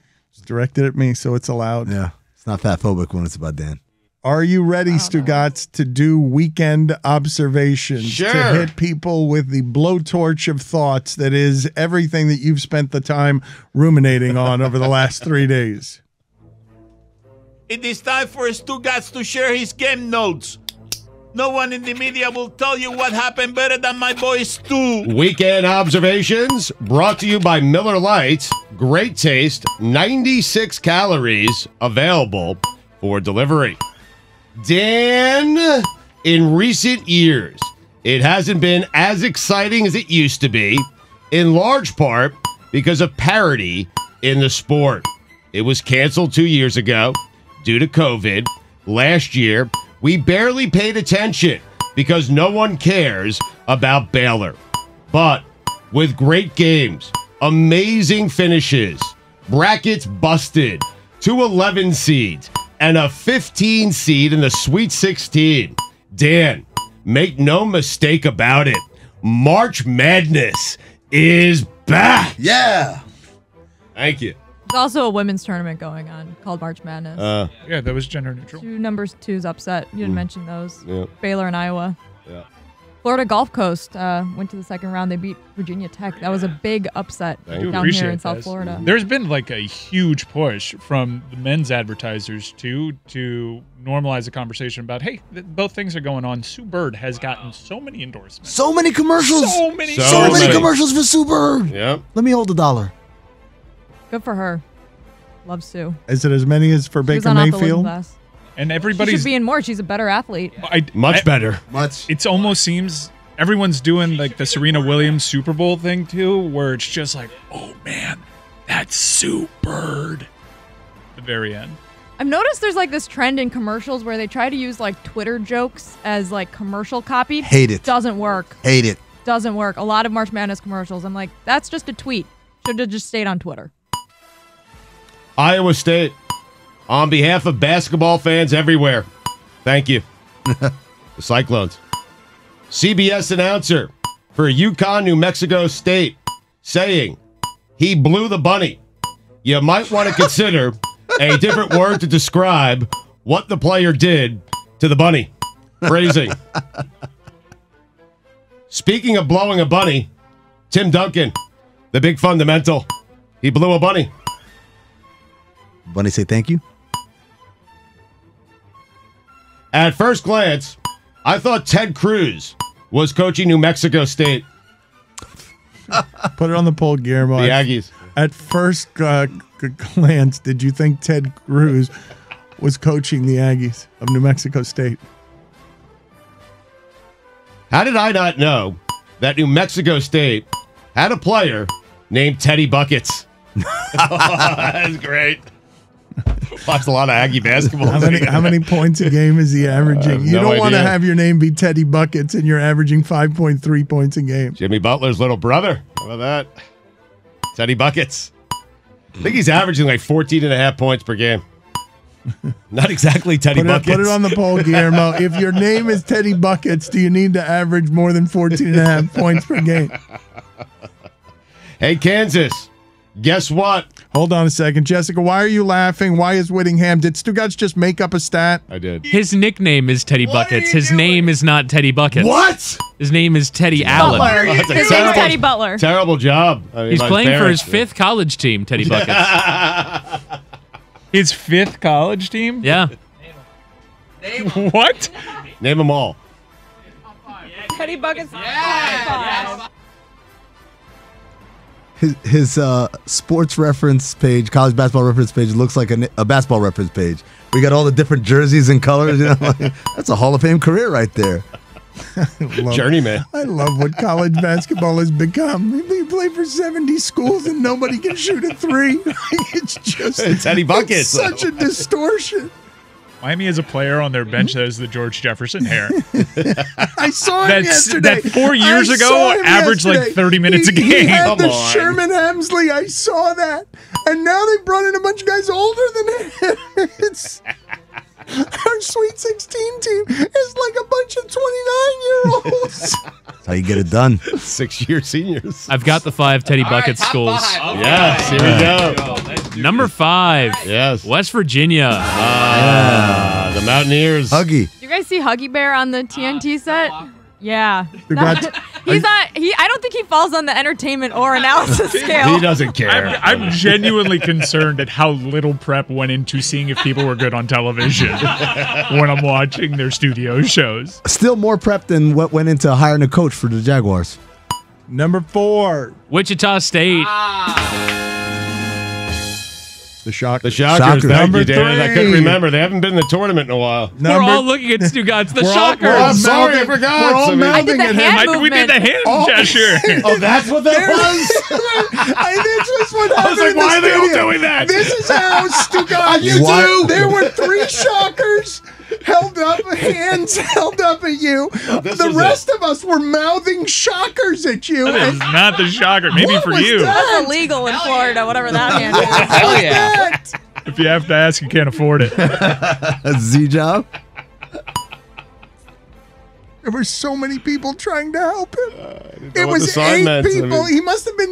Directed at me, so it's allowed. Yeah, it's not fat phobic when it's about Dan. Are you ready, Stugotz, to do weekend observations? Sure. To hit people with the blowtorch of thoughts that is everything that you've spent the time ruminating on over the last 3 days. It is time for Stugotz to share his game notes. No one in the media will tell you what happened better than my boy Stu. Weekend observations brought to you by Miller Lite. great taste, 96 calories available for delivery. Dan, in recent years, it hasn't been as exciting as it used to be, in large part because of parity in the sport. It was canceled 2 years ago due to COVID. Last year, we barely paid attention because no one cares about Baylor. But with great games, amazing finishes, brackets busted, 2 11 seeds, and a 15 seed in the Sweet 16. Dan, make no mistake about it. March Madness is back. Yeah. Thank you. There's also a women's tournament going on called March Madness. Yeah, that was gender neutral. 2 numbers 2's upset. You didn't mention those. Yeah. Baylor and Iowa. Yeah. Florida Gulf Coast went to the second round. They beat Virginia Tech. That was a big upset I do down appreciate here in South this. Florida. There's been like a huge push from the men's advertisers too to normalize the conversation about, hey, both things are going on. Sue Bird has gotten so many endorsements. So many commercials. So many commercials for Sue Bird. Yep. Let me hold $1. Good for her. Love Sue. Is it as many as for She was Baker on Off the Listen Mayfield? Class. And She everybody's should be in more. She's a better athlete. Much better. Much. It almost seems everyone's doing like the Serena Williams Super Bowl thing too, where it's just like, oh man, that's Sue Bird. At the very end. I've noticed there's like this trend in commercials where they try to use like Twitter jokes as like commercial copy. Hate it. Doesn't work. Hate it. Doesn't work. A lot of March Madness commercials, I'm like, that's just a tweet. Should have just stayed on Twitter. Iowa State, on behalf of basketball fans everywhere, thank you. The Cyclones. CBS announcer for UConn, New Mexico State, saying he blew the bunny. You might want to consider a different word to describe what the player did to the bunny. Phrasing. Speaking of blowing a bunny, Tim Duncan, the big fundamental, he blew a bunny. Bunny say thank you. At first glance, I thought Ted Cruz was coaching New Mexico State. Put it on the poll, Guillermo. The Aggies. At first glance, did you think Ted Cruz was coaching the Aggies of New Mexico State? How did I not know that New Mexico State had a player named Teddy Buckets? That's great. Watched a lot of Aggie basketball. How many points a game is he averaging? You don't want to have your name be Teddy Buckets and you're averaging 5.3 points a game. Jimmy Butler's little brother. How about that? Teddy Buckets. I think he's averaging like 14.5 points per game. Not exactly Teddy Buckets. Put it on the poll, Guillermo. If your name is Teddy Buckets, do you need to average more than 14.5 points per game? Hey, Kansas. Guess what? Hold on a second. Jessica, why are you laughing? Why is Whittingham? Did Stugotz just make up a stat? I did. His nickname is Teddy Buckets. His name is not Teddy Buckets. What? His name is Teddy Allen. Butler. His name's Teddy Butler. Terrible job. I mean, He's my playing for his parents- 5th college team, Teddy Buckets. His 5th college team? Yeah. What? Name them all. Teddy Buckets. His sports reference page, college basketball reference page, looks like a basketball reference page. We got all the different jerseys and colors. You know, that's a Hall of Fame career right there. Journeyman. I love what college basketball has become. They play for 70 schools and nobody can shoot a three. It's just Teddy Buckets. It's such a distortion. Miami has a player on their bench that has the George Jefferson hair. I saw him yesterday. That 4 years ago averaged like 30 minutes a game. He had Come the on. Sherman Hemsley. I saw that. And now they brought in a bunch of guys older than him. It's our Sweet 16 team is like a bunch of 29-year-olds. That's how you get it done. 6-year seniors. I've got the 5 Teddy Buckets schools. Yes, here we go. Number 5. Yes. West Virginia. The Mountaineers. Huggy. Did you guys see Huggy Bear on the TNT set? Yeah. Stugotz, He's not. I don't think he falls on the entertainment or analysis scale. He doesn't care. I'm genuinely concerned at how little prep went into seeing if people were good on television when I'm watching their studio shows. Still more prep than what went into hiring a coach for the Jaguars. number 4. Wichita State. The Shockers. The Shockers. Thank Number you, Dan. I couldn't 3. remember. They haven't been in the tournament in a while. We're all looking at Stugotz. The Shockers. I'm sorry, I forgot. We're all mouthing at him. We did the hand gesture. Oh, that's what that was? This was what happened. I was like, in the why are they all stadium. doing that? This is how Stugotz. You do? There were 3 Shockers held up, hands held up at you. This The was rest of us were mouthing Shockers at you. That is not the shocker. Maybe What for was you. that? That's illegal in Florida, whatever that hand is. Hell yeah. That? If you have to ask, you can't afford it. Z-Job. There were so many people trying to help him. It what was the sign 8 meant. I people. mean-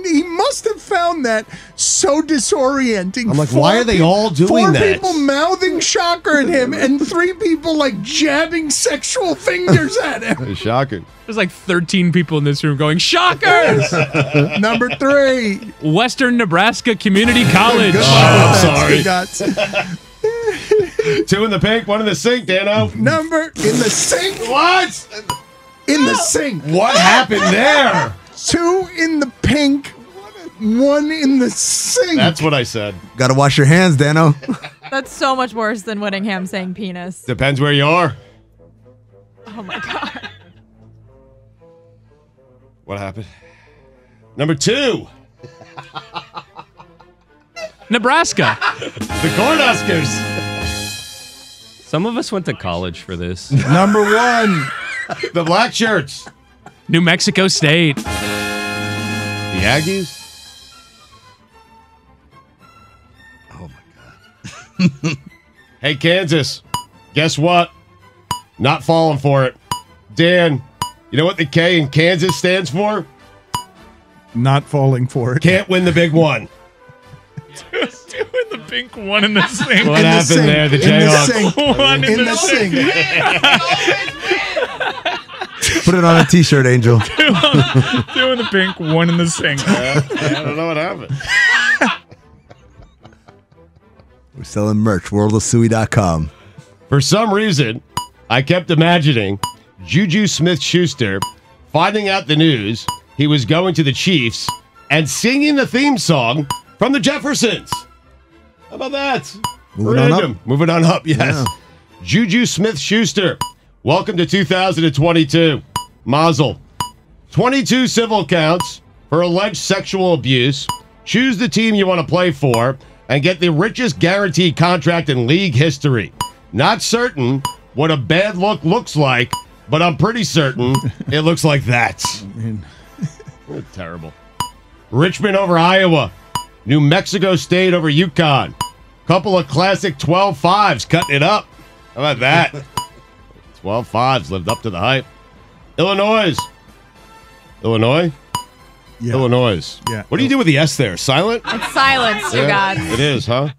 He must have found that so disorienting. I'm like, why are they all doing 4 that? people mouthing Shocker at him and 3 people like jabbing sexual fingers at him. It's shocking. There's like 13 people in this room going, Shockers! Number 3. Western Nebraska Community College. I'm sorry. Stugotz. 2 in the pink, 1 in the sink, Dano. Number in the sink. What? In the sink. What happened there? 2 in the pink. 1 in the sink. That's what I said. Got to wash your hands, Dano. That's so much worse than Whittingham saying penis. Depends where you are. Oh my god. What happened? Number 2. Nebraska. The Cornhuskers. Some of us went to college for this. Number 1. The Black Shirts. New Mexico State. The Aggies. Oh my God. Hey, Kansas. Guess what? Not falling for it. Dan, you know what the K in Kansas stands for? Not falling for it. Can't win the big one. Doing the pink one in the sink. What In the happened sink. there? The In the Jayhawks. sink. One In the sink. Put it on a T-shirt, Angel. Doing the pink one in the sink. I don't know what happened. We're selling merch. WorldofSuey.com. For some reason, I kept imagining Juju Smith-Schuster finding out the news he was going to the Chiefs and singing the theme song from the Jeffersons. How about that? Moving on up. Moving on up, yes. Yeah. Juju Smith-Schuster, welcome to 2022. Mazel. 22 civil counts for alleged sexual abuse. Choose the team you want to play for and get the richest guaranteed contract in league history. Not certain what a bad look looks like, but I'm pretty certain it looks like that. Terrible. Richmond over Iowa. New Mexico State over UConn. Couple of classic 12-5s cutting it up. How about that? 12-5s lived up to the hype. Illinois. Illinois? Yeah. Illinois. Yeah. What do you do with the S there? Silent? It's silence, you Yeah, guys. it is, huh?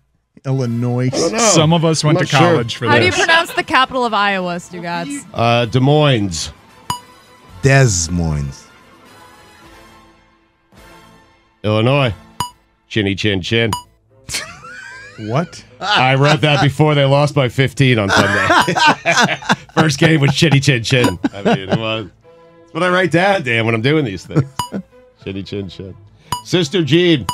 Illinois. No. Some of us went I'm to not sure. college for How do you this. pronounce the capital of Iowa, Stugotz? Des Moines. Des Moines. Illinois. Chinny chin chin. What? I wrote that before they lost by 15 on Sunday. First game was chinny chin chin. I mean, it was. That's what I write down, Dan, when I'm doing these things. Chinny chin chin. Sister Jean,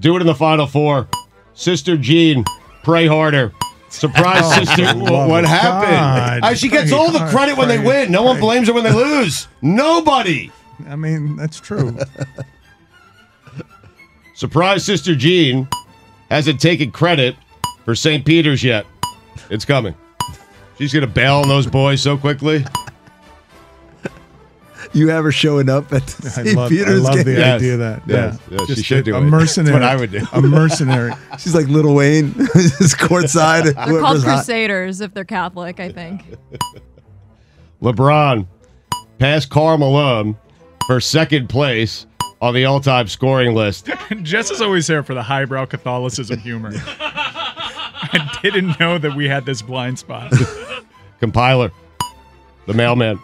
do it in the Final Four. Sister Jean, pray harder. Surprise, sister. love What of happened? God. She gets Pray all the hard, credit when they pray, win. No one pray. blames her when they lose. Nobody. I mean, that's true. Surprise, Sister Jean hasn't taken credit for St. Peter's yet. It's coming. She's going to bail on those boys so quickly. You ever showing up at the St. Peter's game? the Yes. idea of that. Yes. Yeah. Yes, she should do a it. mercenary. That's what I would do. A mercenary. She's like Lil Wayne, just courtside. They're called whoever's hot. Crusaders if they're Catholic, I think. LeBron passed Karl Malone for second place on the all-time scoring list. Jess is always there for the highbrow Catholicism humor. I didn't know that we had this blind spot. Compiler. The mailman.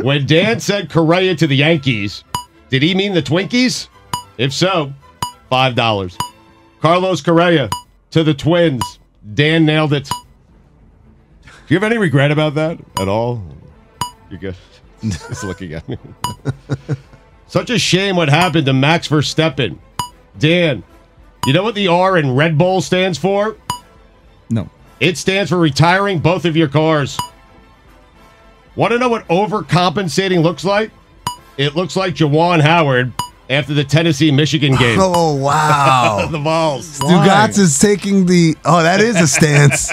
When Dan said Correa to the Yankees, did he mean the Twinkies? If so, $5. Carlos Correa to the Twins. Dan nailed it. Do you have any regret about that at all? You're good. Just looking at me. Such a shame what happened to Max Verstappen. Dan, You know what the R in Red Bull stands for? No. It stands for retiring both of your cars. Want to know what overcompensating looks like? It looks like Juwan Howard after the Tennessee-Michigan game. Oh, wow. The balls. Stugotz is taking the... Oh, that is a stance.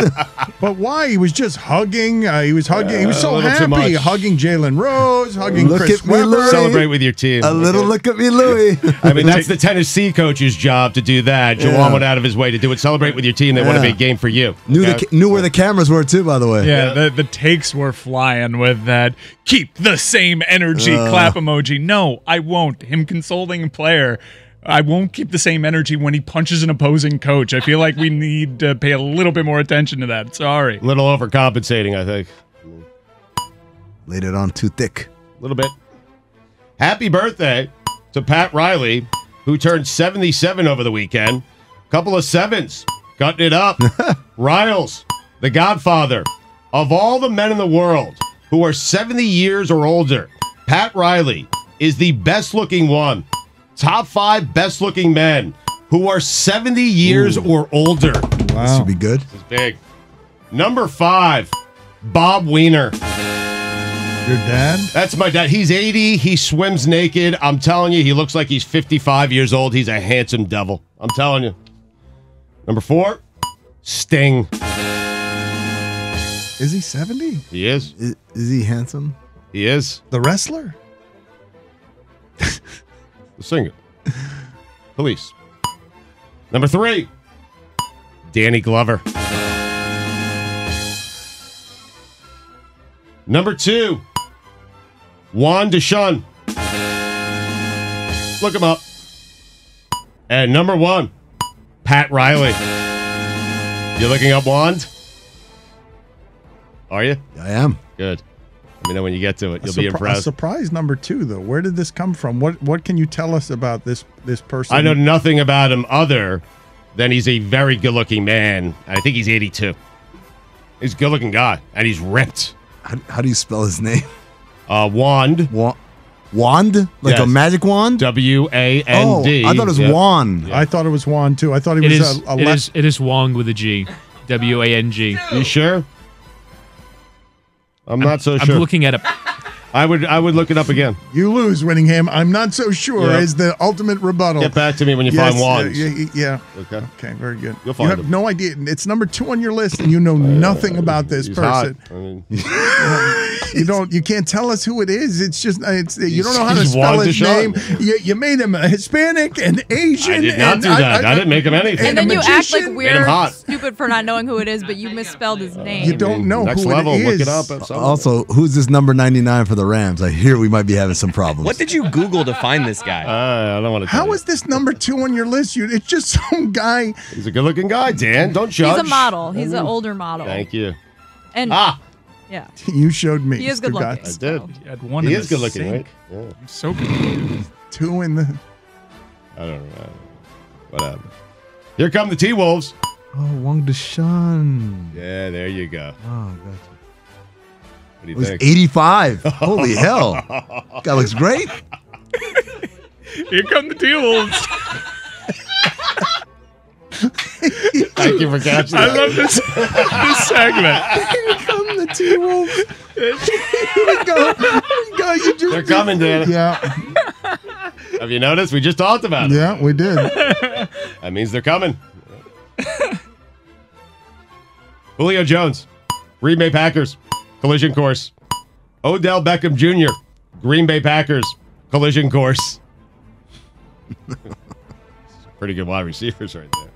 But why? He was just hugging. He was hugging. He was so a little too happy. much. Hugging Jalen Rose, hugging Look Chris at me, Webber. Louis. Celebrate with your team. A little look at me, Louis. I mean, that's the Tennessee coach's job to do that. Juwan went out of his way to do it. Celebrate with your team. They won a big game for you. Knew where the cameras were, too, by the way. Yeah, the takes were flying with that. Keep the same energy clap emoji. No, I won't. Him consoling a player. I won't keep the same energy when he punches an opposing coach. I feel like we need to pay a little bit more attention to that. Sorry. A little overcompensating, I think. Laid it on too thick. A little bit. Happy birthday to Pat Riley, who turned 77 over the weekend. Couple of sevens. Cutting it up. Riles, the godfather of all the men in the world who are 70 years or older. Pat Riley is the best looking one. Top 5 best looking men who are 70 years or older. Wow. This should be good. This is big. Number 5, Bob Wiener. Your dad? That's my dad. He's 80. He swims naked. I'm telling you, he looks like he's 55 years old. He's a handsome devil. I'm telling you. Number 4, Sting. Is he 70? He is. Is he handsome? He is. The wrestler? The singer. Police. Number 3, Danny Glover. Number 2, Juan Deschun. Look him up. And number 1, Pat Riley. You looking up Juan? Are you? I am. Good. Let me know when you get to it. You'll be A impressed. surprise number 2, though. Where did this come from? What can you tell us about this person? I know nothing about him other than he's a very good-looking man. I think he's 82. He's a good-looking guy, and he's ripped. How do you spell his name? Wand. Wand? Like Yes. a magic wand? W-A-N-D. Oh, I thought it was Juan. I thought it was Juan, too. I thought he was It is Wong with a G. W-A-N-G. You sure? I'm not so sure. I'm looking at it. I would look it up again. You lose, Winningham. I'm not so sure Yeah. is the ultimate rebuttal. Get back to me when you find wands. Yeah. Okay. Okay, very good. You'll find you have him. no idea. It's number 2 on your list, and you know nothing about this He's person. hot. I mean, You can't tell us who it is. It's just you don't know how to He's spell Juan his Deschun. name. You made him a Hispanic and Asian. I did not and do that. I didn't make him anything. And then you act like Made him we're hot. stupid for not knowing who it is, but you misspelled his name. You don't know Next who level. it is. Look it up. Also, who's this number 99 for the Rams? I hear we might be having some problems. What did you Google to find this guy? I don't want to tell How you. is this number 2 on your list? It's just some guy. He's a good-looking guy, Dan. Don't judge. He's a model. He's an older model. Thank you. And yeah, You showed me. he is good looking. I did. He had one He in is the good-looking, sink. right? Yeah. I'm so confused. 2 in the. I don't know. Whatever. Here come the T-Wolves. Oh, Wang Deshaun. Yeah, there you go. Oh, gotcha. What do It you was think? 85. Holy hell. Guy looks great. Here come the T-Wolves. Thank you for catching I that. love this segment. Here come the T-Wolves. Here we go. You just, They're coming, Dan. Yeah. Have you noticed? We just talked about it. Yeah, we did. That means they're coming. Julio Jones, Green Bay Packers, collision course. Odell Beckham Jr., Green Bay Packers, collision course. Pretty good wide receivers right there.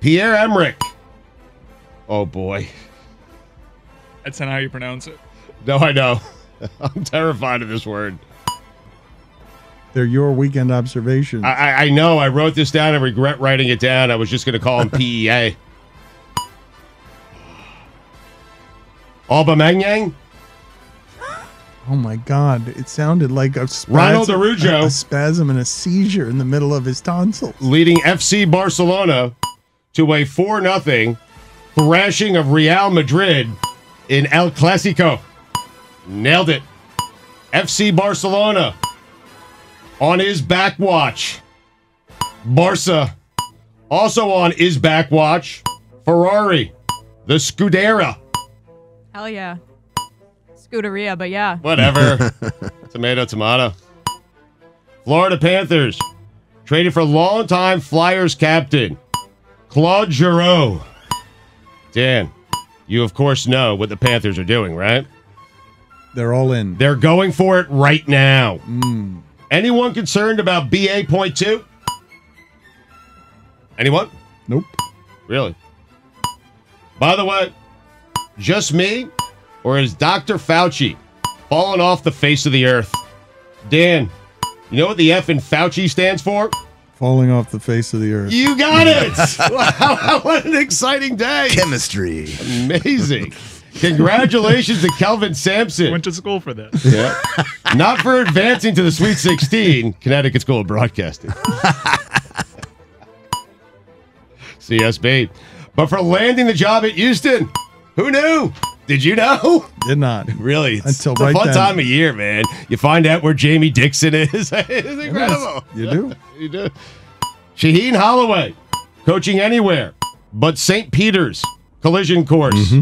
Pierre Emmerich. Oh, boy. That's not how you pronounce it. No, I know. I'm terrified of this word. They're your weekend observations. I know. I wrote this down. I regret writing it down. I was just going to call him PEA. Aubameyang. Oh my God! It sounded like a spasm, Ronald Araujo. a spasm and a seizure in the middle of his tonsils. Leading FC Barcelona to a 4-0 thrashing of Real Madrid in El Clasico. Nailed it. FC Barcelona on his back watch. Barca. Also on Is Back Watch, Ferrari. The Scuderia. Hell yeah. Scuderia, but yeah. Whatever. Tomato. Florida Panthers. Traded for longtime Flyers captain, Claude Giroux. Dan, you of course know what the Panthers are doing, right? They're all in. They're going for it right now. Anyone concerned about BA.2? Anyone? Nope. Really? By the way, just me, or is Dr. Fauci fallen off the face of the earth? Dan, you know what the F in Fauci stands for? Falling off the face of the earth. You got it! Wow, what an exciting day. Chemistry. Amazing. Congratulations to Kelvin Sampson. Went to school for this. Yeah. Not for advancing to the Sweet 16, Connecticut School of Broadcasting. CSB. But for landing the job at Houston. Who knew? Did you know? Did not. Really? Until it's right a fun then. time of year, man. You find out where Jamie Dixon is. It's incredible. You do. You do. Shaheen Holloway, coaching anywhere but St. Peter's collision course.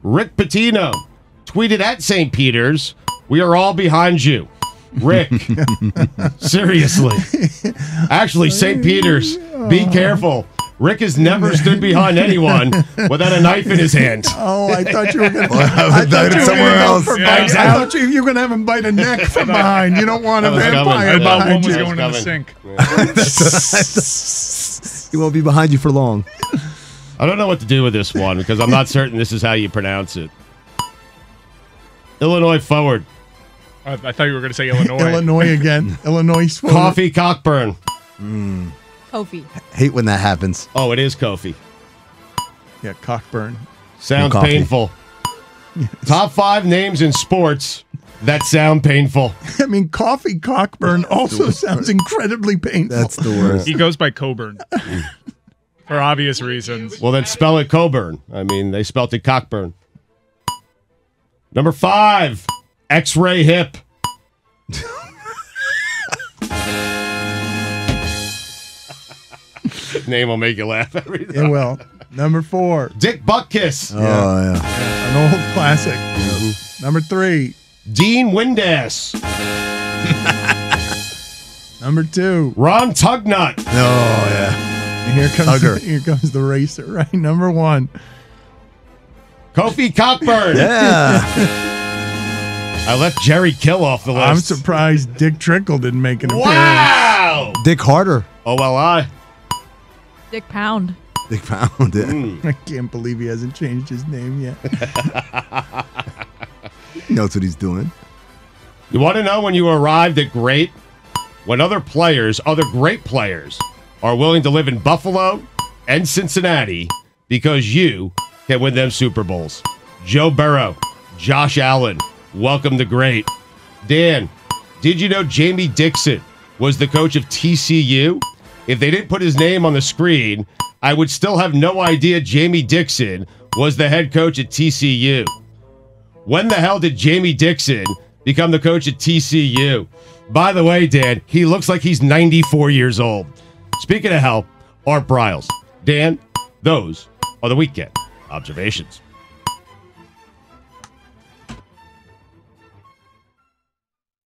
Rick Pitino tweeted at St. Peter's, "We are all behind you." Rick, seriously. Actually, St. Peter's, be careful. Rick has never stood behind anyone without a knife in his hand. Oh, I thought you were going to. I thought somewhere else. I thought you were going to have him bite a neck from behind. You don't want a vampire I thought one behind was you. going in the sink. He won't be behind you for long. I don't know what to do with this one because I'm not certain this is how you pronounce it. Illinois forward. I thought you were going to say Illinois. Illinois again. Illinois forward. Coffee Cockburn. Kofi. Hate when that happens. Oh, it is Kofi. Yeah, Cockburn. Sounds Coffee. painful. Top 5 names in sports that sound painful. I mean, Coffee Cockburn also sounds incredibly painful. That's the worst. He goes by Coburn. For obvious reasons. Well, then spell it Coburn. I mean, they spelled it Cockburn. Number 5, X-ray hip. Name will make you laugh every time. It will. Number 4. Dick Buttkiss. Oh, yeah. An old classic. Number 3. Dean Windass. Number 2. Ron Tugnut. Oh, yeah. And here Tugger. comes the racer, right? Number 1. Kofi Cockburn. Yeah. I left Jerry Kill off the list. I'm surprised Dick Trickle didn't make an appearance. Wow. Dick Harder. OLI. Dick Pound. Dick Pound. Yeah. I can't believe he hasn't changed his name yet. He knows what he's doing. You want to know when you arrived at great? When other great players, are willing to live in Buffalo and Cincinnati because you can win them Super Bowls. Joe Burrow, Josh Allen, welcome to great. Dan, did you know Jamie Dixon was the coach of TCU? If they didn't put his name on the screen, I would still have no idea Jamie Dixon was the head coach at TCU. When the hell did Jamie Dixon become the coach at TCU? By the way, Dan, he looks like he's 94 years old. Speaking of hell, Art Briles. Dan, those are the weekend observations.